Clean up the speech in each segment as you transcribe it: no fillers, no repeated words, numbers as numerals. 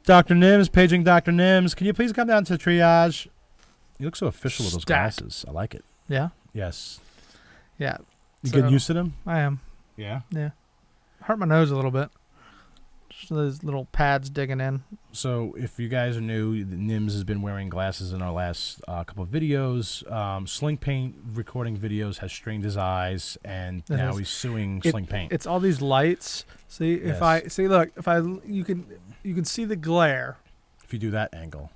Dr. Nims, paging Dr. Nims. Can you please come down to triage? You look so official with those glasses. I like it. Yeah? Yes. Yeah. You getting used to them? I am. Yeah? Yeah. Hurt my nose a little bit. Just those little pads digging in. So if you guys are new, Nims has been wearing glasses in our last couple of videos. Sling Paint recording videos has strained his eyes, and now he's suing Sling Paint. It's all these lights. See, Yes. if I see, look, you can see the glare. If you do that angle.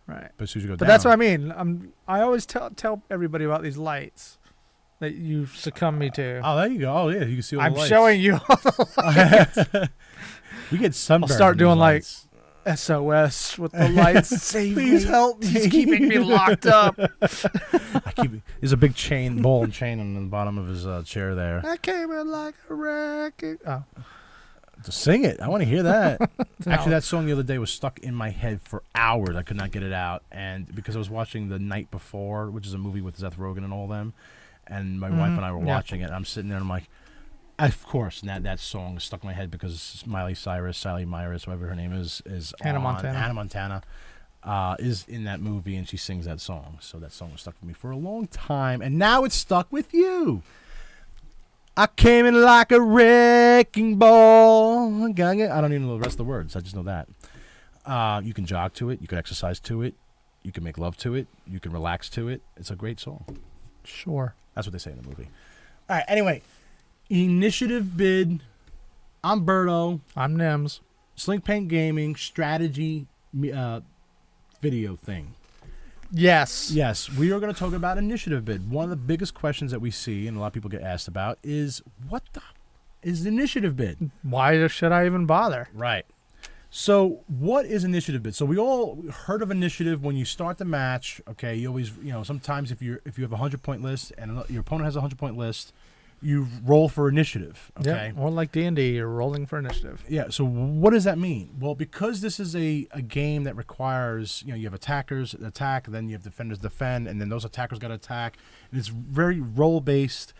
Right. But as soon as you go But down. that's what I mean. I always tell everybody about these lights that you succumb me to. Oh, there you go. Oh, yeah. You can see all the lights. I'm showing you all the lights. You get sunburned. I'll start doing like lights. SOS with the lights. Save Please me. help me. He's keeping me locked up. There's a big ball and chain on the bottom of his chair there. I came in like a wreck. Oh. Just sing it. I want to hear that. No. Actually, that song the other day was stuck in my head for hours. I could not get it out. And because I was watching The Night Before, which is a movie with Seth Rogen and all them, and my wife and I were watching it, and I'm sitting there and I'm like, of course, that song is stuck in my head because Sally Myris, whatever her name is Hannah Montana. Hannah Montana is in that movie, and she sings that song. So that song was stuck with me for a long time, and now it's stuck with you. I came in like a wrecking ball. I don't even know the rest of the words. I just know that. You can jog to it. You can exercise to it. You can make love to it. You can relax to it. It's a great song. Sure. That's what they say in the movie. All right. Anyway, initiative bid. I'm Berto. I'm Nims. Sling Paint Gaming strategy video thing. Yes. Yes, we are going to talk about initiative bid. One of the biggest questions that we see and a lot of people get asked about is, what the is initiative bid? Why should I even bother? Right. So what is initiative bid? So we all heard of initiative when you start the match. Okay, you always, sometimes if you have a 100-point list and your opponent has a 100-point list, you roll for initiative. Okay. Yeah, or like D&D, you're rolling for initiative. Yeah. So what does that mean? Well, because this is a game that requires, you have attackers attack, then you have defenders defend, and then those attackers got to attack. And it's very role-based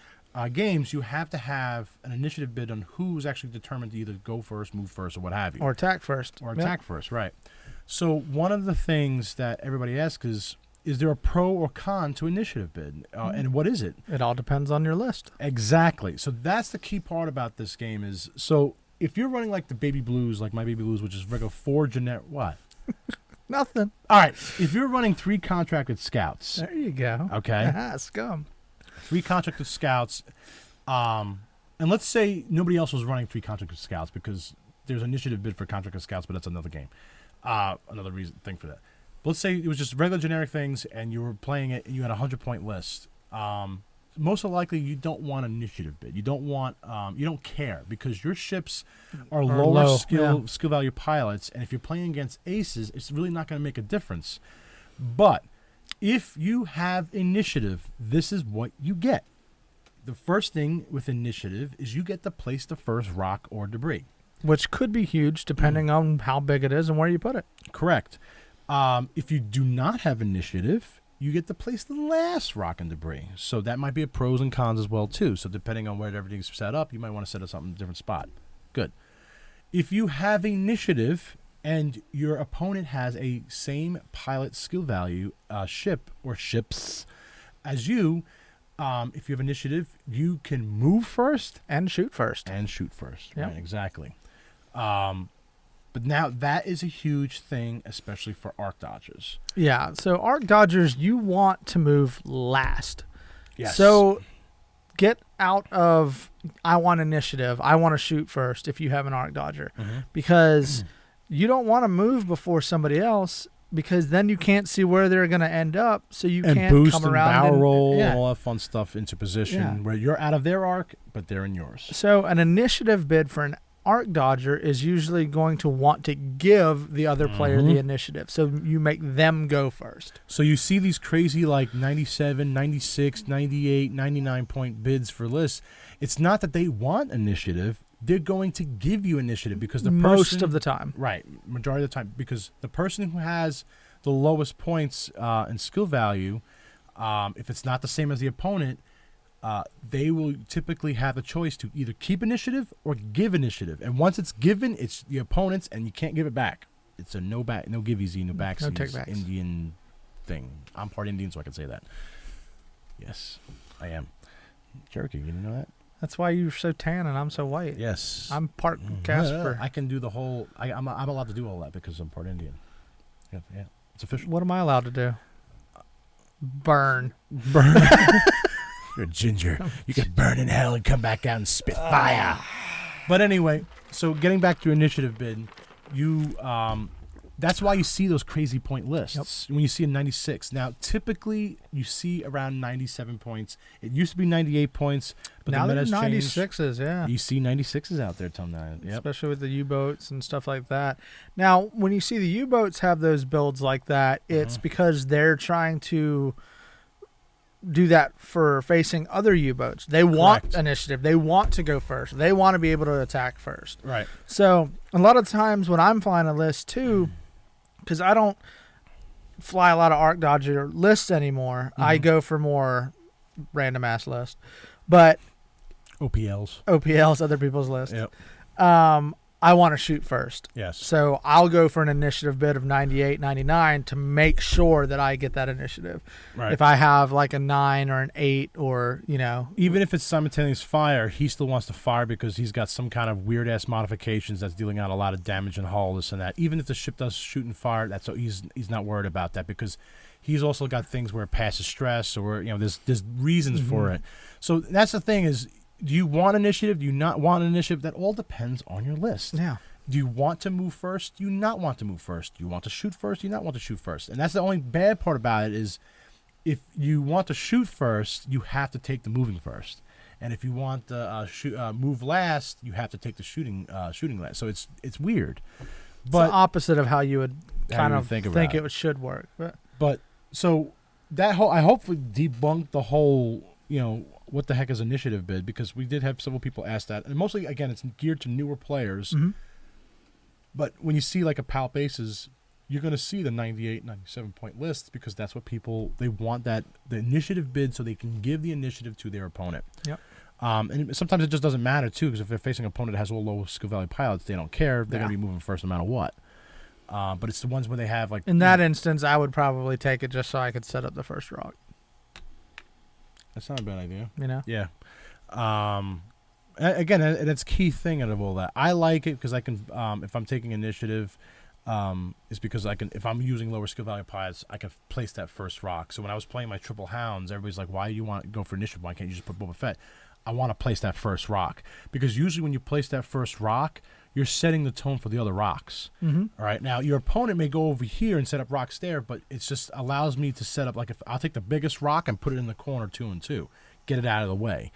games. You have to have an initiative bid on who's actually determined to either go first, move first, or what have you. Or attack first. Or attack first, right. So one of the things that everybody asks is there a pro or con to initiative bid? And what is it? It all depends on your list. Exactly. So that's the key part about this game is, so if you're running like the Baby Blues, like my Baby Blues, which is regular 4 generic, what? Nothing. All right. If you're running 3 contracted scouts. There you go. Okay. Scum. 3 contracted scouts. And let's say nobody else was running 3 contracted scouts because there's an initiative bid for contracted scouts, but that's another game. Another thing for that. Let's say it was just regular generic things and you were playing it and you had a 100-point list. Most likely you don't want an initiative bid. You don't want, you don't care because your ships are lower skill value pilots. And if you're playing against aces, it's really not going to make a difference. But if you have initiative, this is what you get. The first thing with initiative is you get to place the first rock or debris. Which could be huge depending on how big it is and where you put it. Correct. If you do not have initiative, you get to place the last rock and debris. So that might be a pros and cons as well, too. So depending on where everything's set up, you might want to set it something in a different spot. Good. If you have initiative and your opponent has a same pilot skill value ship or ships as you, if you have initiative, you can move first. And shoot first. Yep. Right, exactly. But now that is a huge thing, especially for arc dodgers. Yeah, so arc dodgers, you want to move last. Yes. So get out of, I want initiative, I want to shoot first if you have an arc dodger. Because you don't want to move before somebody else because then you can't see where they're going to end up, so you can't boost come and around barrel roll yeah. and all that fun stuff into position where you're out of their arc, but they're in yours. So an initiative bid for an arc dodger is usually going to want to give the other player the initiative. So you make them go first. So you see these crazy like 97, 96, 98, 99 point bids for lists. It's not that they want initiative. They're going to give you initiative because the most of the time. Right. Majority of the time. Because the person who has the lowest points and skill value, if it's not the same as the opponent, they will typically have a choice to either keep initiative or give initiative. And once it's given, it's the opponent's and you can't give it back. it's a no give easy, no backsies takebacks. Indian thing. I'm part Indian, so I can say that. Yes, I am. Cherokee, you didn't know that? That's why you're so tan and I'm so white. Yes. I'm part Casper. I can do the whole. I'm allowed to do all that because I'm part Indian. Yeah, it's official. What am I allowed to do? Burn. You're a ginger. You can burn in hell and come back out and spit fire. But anyway, so getting back to your initiative bid, you that's why you see those crazy point lists when you see a 96. Now, typically you see around 97 points. It used to be 98 points, but now the meta's there's changed. 96s, yeah. You see 96s out there, Tom. Yep. Especially with the U-boats and stuff like that. Now, when you see the U-boats have those builds like that, it's because they're trying to do that for facing other U-boats. They want initiative. They want to go first. They want to be able to attack first. Right. So a lot of times when I'm flying a list too, because I don't fly a lot of Arc Dodger lists anymore, I go for more random ass list. But OPLs, other people's list. Yep. I want to shoot first. Yes. So I'll go for an initiative bid of 98, 99 to make sure that I get that initiative. Right. If I have like a 9 or an 8 or, Even if it's simultaneous fire, he still wants to fire because he's got some kind of weird-ass modifications that's dealing out a lot of damage and hull, this and that. Even if the ship does shoot and fire, he's not worried about that because he's also got things where it passes stress or, there's reasons for it. So that's the thing is, do you want initiative? Do you not want initiative? That all depends on your list. Yeah. Do you want to move first? Do you not want to move first? Do you want to shoot first? Do you not want to shoot first? And that's the only bad part about it is if you want to shoot first, you have to take the moving first. And if you want to move last, you have to take the shooting last. So it's weird. But it's the opposite of how you would kind of think it should work. But so that I hopefully debunked the whole, what the heck is initiative bid, because we did have several people ask that, and mostly again it's geared to newer players. But when you see like a PAL bases, you're going to see the 98, 97 point lists because that's what they want, that the initiative bid so they can give the initiative to their opponent. Yep. And sometimes it just doesn't matter too, because if they're facing an opponent that has all low skill value pilots, they don't care. They're going to be moving first no matter what. But it's the ones where they have like in that instance, I would probably take it just so I could set up the first rock. That's not a bad idea. Yeah. Again, that's a key thing out of all that. I like it because I can, if I'm taking initiative, is because I can, if I'm using lower skill value pilots, I can place that first rock. So when I was playing my triple hounds, everybody's like, why do you want to go for initiative? Why can't you just put Boba Fett? I want to place that first rock because usually when you place that first rock, you're setting the tone for the other rocks. All right. Now, your opponent may go over here and set up rocks there, but it just allows me to set up, like, if I'll take the biggest rock and put it in the corner 2 and 2, get it out of the way.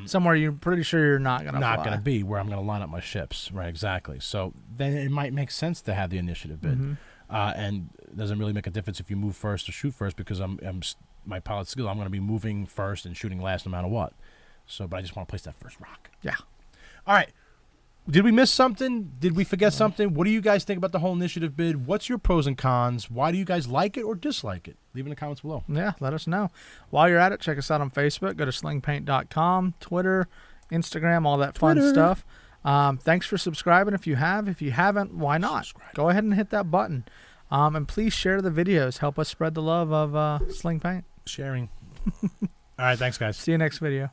Somewhere you're pretty sure you're not going to be where I'm going to line up my ships. Right. Exactly. So then it might make sense to have the initiative bid. And it doesn't really make a difference if you move first or shoot first because my pilot skill, I'm going to be moving first and shooting last no matter what. So, but I just want to place that first rock. Yeah. All right. Did we miss something? Did we forget something? What do you guys think about the whole initiative bid? What's your pros and cons? Why do you guys like it or dislike it? Leave in the comments below. Yeah, let us know. While you're at it, check us out on Facebook. Go to slingpaint.com, Twitter, Instagram, all that fun stuff. Thanks for subscribing if you have. If you haven't, why not? Go ahead and hit that button. And please share the videos. Help us spread the love of Sling Paint. Sharing. All right, thanks, guys. See you next video.